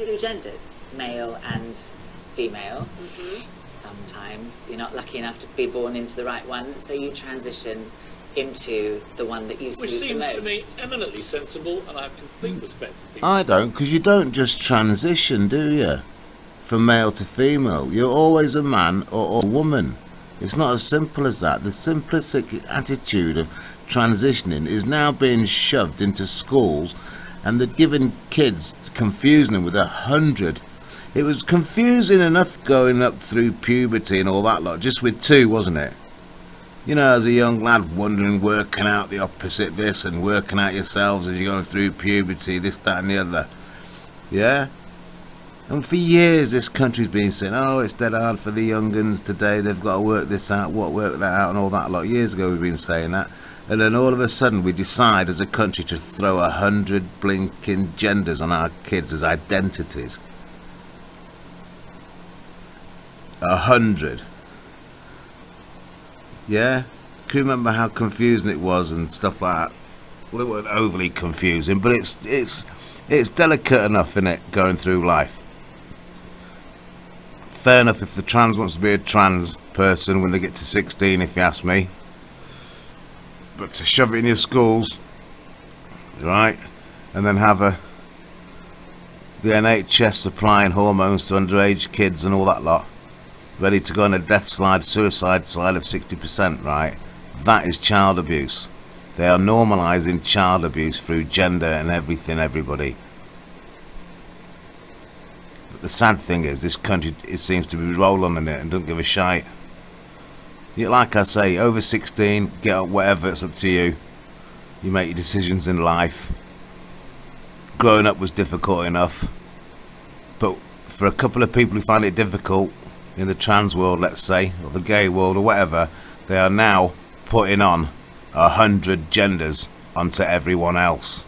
two genders, male and female. Sometimes you're not lucky enough to be born into the right one, so you transition into the one that you Which suit the most. seems to me eminently sensible, and I have complete respect for people. I don't, because you don't just transition, do you? From male to female. You're always a man or a woman. It's not as simple as that. The simplistic attitude of transitioning is now being shoved into schools, and they're giving kids, confusing them with 100. It was confusing enough going up through puberty and all that lot, just with 2, wasn't it? You know, as a young lad, wondering, working out the opposite this and working out yourselves as you're going through puberty, this, that and the other. Yeah? And for years this country's been saying, oh, it's dead hard for the young uns today, they've got to work this out, work that out and all that lot. Years ago we've been saying that. And then all of a sudden we decide as a country to throw 100 blinking genders on our kids as identities. 100. Yeah? Can you remember how confusing it was and stuff like that? Well, it wasn't overly confusing, but it's delicate enough, innit, going through life. Fair enough if the trans wants to be a trans person when they get to 16, if you ask me. But to shove it in your schools, right, and then have the NHS supplying hormones to underage kids and all that lot, ready to go on a death slide, suicide slide of 60%, right? That is child abuse. They are normalising child abuse through gender and everything, everybody. But the sad thing is, this country, it seems to be rolling in it and don't give a shite. Yeah, like I say, over 16, get up, whatever, it's up to you. You make your decisions in life. Growing up was difficult enough, but for a couple of people who find it difficult, in the trans world, let's say, or the gay world or whatever, they are now putting on 100 genders onto everyone else.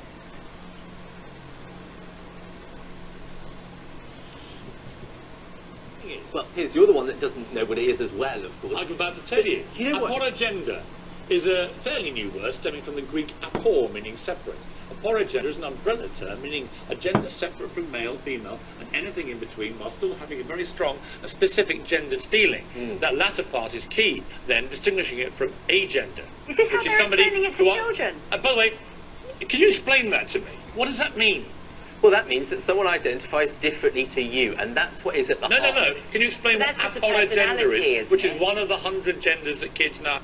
Well, Piers, you're the one that doesn't know what it is as well, of course. I'm about to tell you. Do you know what? Aporogender is a fairly new word stemming from the Greek apor, meaning separate. Aporogender is an umbrella term meaning a gender separate from male, female, and anything in between, while still having a very strong and specific gendered feeling. That latter part is key, then, distinguishing it from agender. Is this how they're explaining it to children? By the way, can you explain that to me? What does that mean? Well, that means that someone identifies differently to you, and that's what is at the heart of it. Can you explain what aporogender is, which is one of the 100 genders that kids now...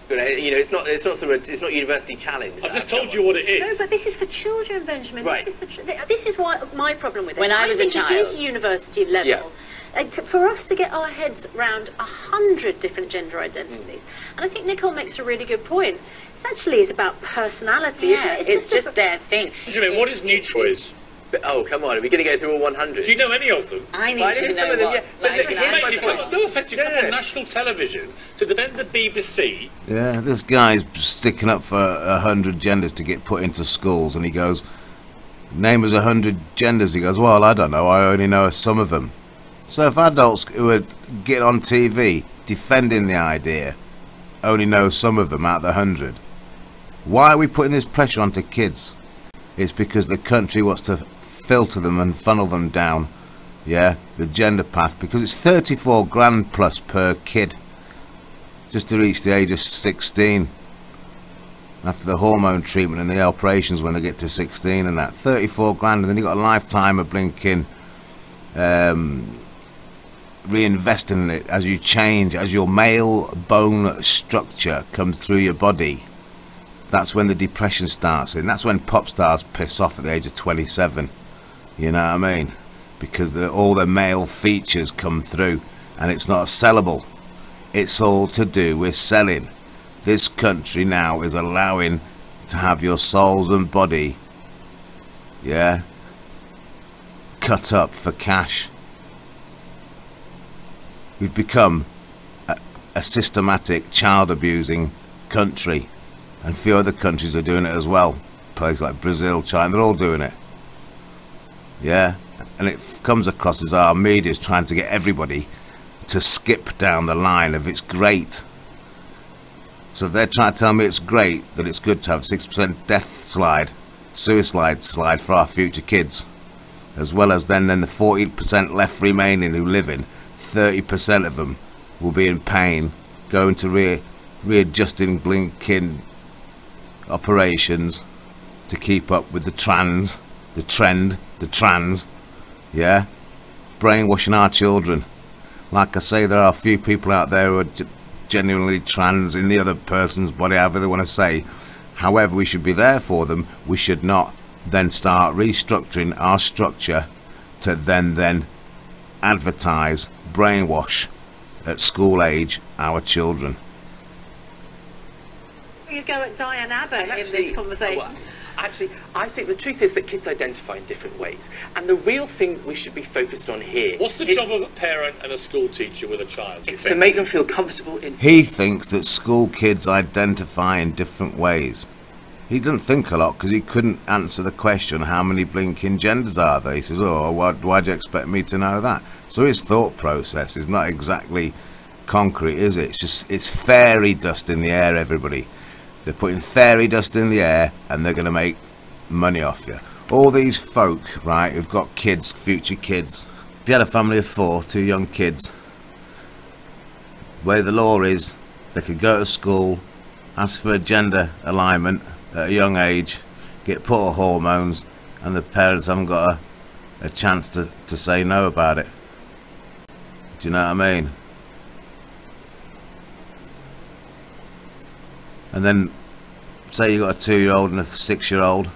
You know, it's not university challenge. I've just told you what it is. No, but this is for children, Benjamin. Right. This is what my problem with it. When I was a child, it is university level. Yeah. For us to get our heads around 100 different gender identities, and I think Nicole makes a really good point. It actually is about personality, yeah, isn't it? it's just their thing. Benjamin, what is neutroids? Oh, come on, are we going to go through all 100? Do you know any of them? I need Well, I to know some know of them, what. yeah. But Like, look, that's here's my my You've point. got no offence, you've come on national television to defend the BBC. Yeah, this guy's sticking up for 100 genders to get put into schools, and he goes, name us 100 genders. He goes, well, I don't know, I only know some of them. So if adults who are getting on TV defending the idea only know some of them out of the 100, why are we putting this pressure onto kids? It's because the country wants to filter them and funnel them down, yeah, the gender path, because it's 34 grand plus per kid just to reach the age of 16 after the hormone treatment and the operations when they get to 16 and that. 34 grand, and then you've got a lifetime of blinking reinvesting in it as you change, as your male bone structure comes through your body. That's when the depression starts, and that's when pop stars piss off at the age of 27. You know what I mean? Because all the male features come through, and it's not sellable. It's all to do with selling. This country now is allowing to have your souls and body, yeah, cut up for cash. We've become a systematic child abusing country, and a few other countries are doing it as well. Places like Brazil, China, they're all doing it. Yeah, and it comes across as our media's trying to get everybody to skip down the line of it's great. So if they're trying to tell me it's great, that it's good to have 6% death slide, suicide slide for our future kids, as well as then the 40% left remaining who live in, 30% of them will be in pain, going to readjusting blinking operations to keep up with the trends, yeah, brainwashing our children. Like I say, there are a few people out there who are genuinely trans in the other person's body, however they want to say. However, we should be there for them. We should not then start restructuring our structure to then advertise, brainwash at school age our children. You go at Diane Abbott in this conversation. Well, actually, I think the truth is that kids identify in different ways, and the real thing we should be focused on here. What's the job of a parent and a school teacher with a child? It's to make them feel comfortable in. He thinks that school kids identify in different ways. He doesn't think a lot because he couldn't answer the question, how many blinking genders are there? He says, oh, why do you expect me to know that? So his thought process is not exactly concrete, is it? It's fairy dust in the air, everybody. They're putting fairy dust in the air and they're going to make money off you. All these folk, right, who've got kids, future kids. If you had a family of 4, 2 young kids, the way the law is, they could go to school, ask for a gender alignment at a young age, get put on hormones, and the parents haven't got a chance to say no about it. Do you know what I mean? And then say you got a 2-year-old and a 6-year-old,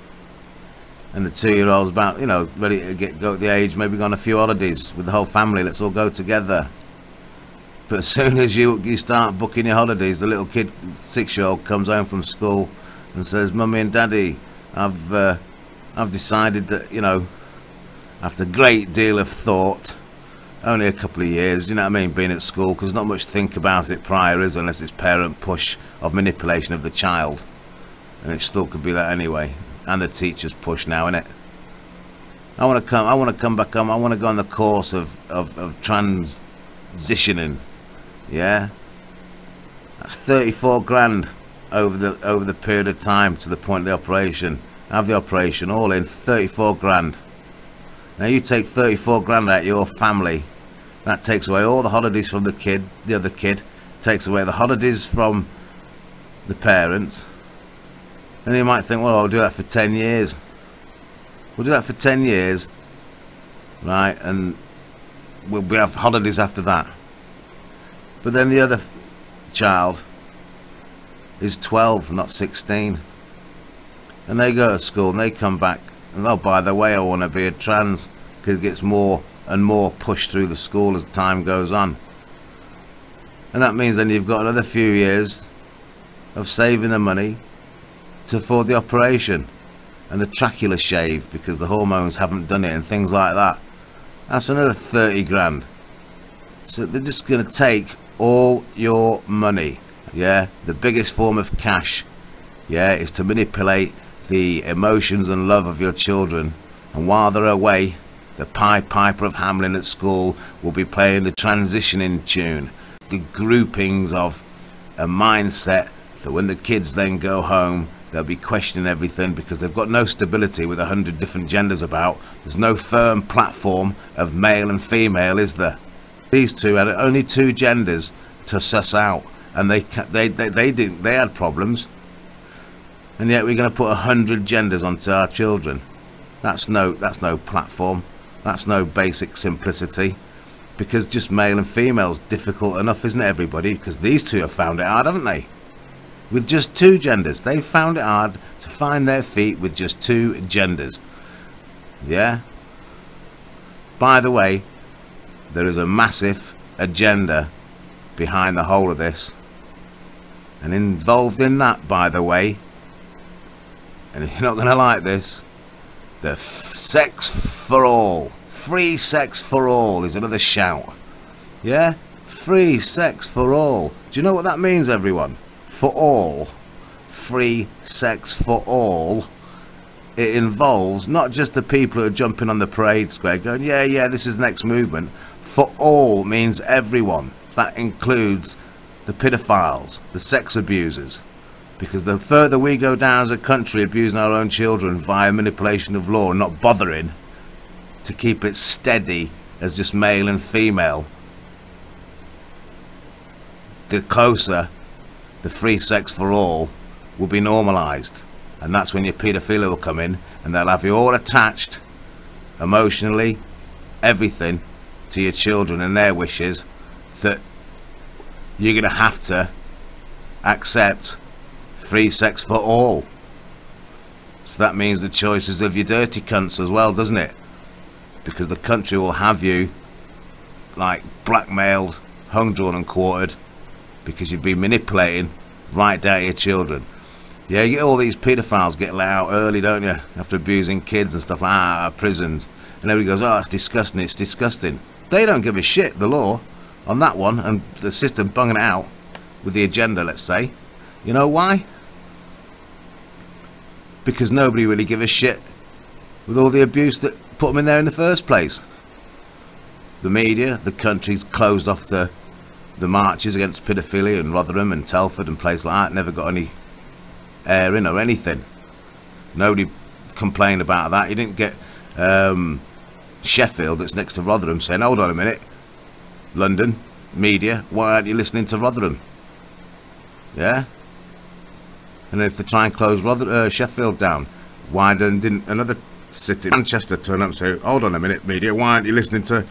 and the 2-year-old's about, you know, ready to go at the age, maybe go on a few holidays with the whole family, let's all go together. But as soon as you start booking your holidays, the little kid, 6-year-old, comes home from school and says, Mummy and Daddy, I've decided that, you know, after a great deal of thought, only a couple of years, you know what I mean, being at school, because not much think about it prior, is, unless it's parent push of manipulation of the child, and it still could be that anyway, and the teacher's push now, innit? I want to come back home. I want to go on the course of transitioning, yeah. That's 34 grand over the period of time to the point of the operation. Have the operation all in, 34 grand. Now you take 34 grand out of your family. That takes away all the holidays from the other kid, takes away the holidays from the parents. And you might think, well, I'll do that for 10 years. We'll do that for 10 years, right, and we'll have holidays after that. But then the other child is 12, not 16. And they go to school and they come back, and oh, by the way, I want to be a trans, because it gets more and more pushed through the school as time goes on. And that means then you've got another few years of saving the money to afford the operation and the tracheal shave, because the hormones haven't done it and things like that. That's another 30 grand. So they're just going to take all your money, yeah. The biggest form of cash, yeah, is to manipulate the emotions and love of your children. And while they're away, the Pied Piper of Hamelin at school will be playing the transitioning tune, the groupings of a mindset, that when the kids then go home, they'll be questioning everything, because they've got no stability with 100 different genders about. There's no firm platform of male and female, is there? These two had only 2 genders to suss out, and they had problems. And yet we're going to put 100 genders onto our children. That's no platform. That's no basic simplicity, because just male and female's difficult enough, isn't it, everybody? Because these two have found it hard, haven't they? With just 2 genders, they found it hard to find their feet with just 2 genders. Yeah. By the way, there is a massive agenda behind the whole of this, and involved in that, by the way, and you're not going to like this, the sex for all, free sex for all is another shout. Yeah, free sex for all. Do you know what that means, everyone? For all, free sex for all. It involves not just the people who are jumping on the parade square going, yeah, this is the next movement. For all means everyone. That includes the pedophiles, the sex abusers. Because the further we go down as a country abusing our own children via manipulation of law and not bothering, to keep it steady as just male and female, the closer the free sex for all will be normalised. And that's when your paedophilia will come in, and they'll have you all attached emotionally, everything, to your children and their wishes, that you're going to have to accept free sex for all. So that means the choices of your dirty cunts as well, doesn't it? Because the country will have you like blackmailed, hung, drawn and quartered, because you've been manipulating right down to your children. Yeah, you get all these paedophiles get let out early, don't you, after abusing kids and stuff like that, out of prisons, and everybody goes, oh, it's disgusting, it's disgusting. They don't give a shit, the law, on that one, and the system bunging it out with the agenda, let's say. You know why? Because nobody really give a shit with all the abuse that put them in there in the first place. The media, the country's closed off the marches against paedophilia in Rotherham and Telford and places like that, never got any airing or anything. Nobody complained about that. You didn't get Sheffield, that's next to Rotherham, saying, hold on a minute, London media, why aren't you listening to Rotherham? Yeah? And if they try and close Sheffield down, why didn't another city, Manchester, turn up and say, hold on a minute, media, why aren't you listening to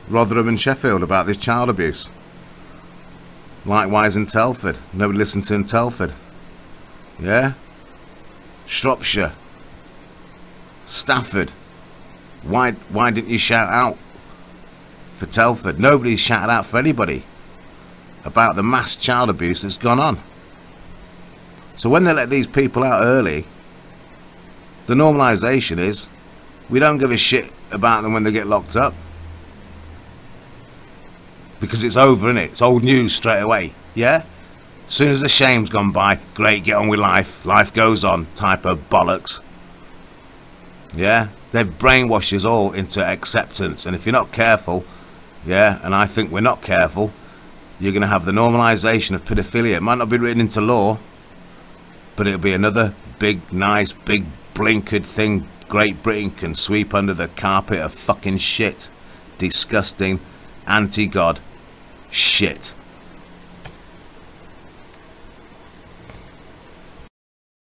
Rotherham and Sheffield about this child abuse? Likewise in Telford, nobody listened to in Telford. Yeah? Shropshire, Stafford, why didn't you shout out for Telford? Nobody's shouted out for anybody about the mass child abuse that's gone on. So when they let these people out early, the normalisation is we don't give a shit about them when they get locked up, because it's over, innit? It's old news straight away. Yeah? As soon as the shame's gone by, great, get on with life, life goes on type of bollocks. Yeah? They've brainwashed us all into acceptance, and if you're not careful, yeah, and I think we're not careful, you're going to have the normalisation of paedophilia. It might not be written into law, but it'll be another big, nice, big, blinkered thing Great Britain can sweep under the carpet of fucking shit. Disgusting, anti-God shit.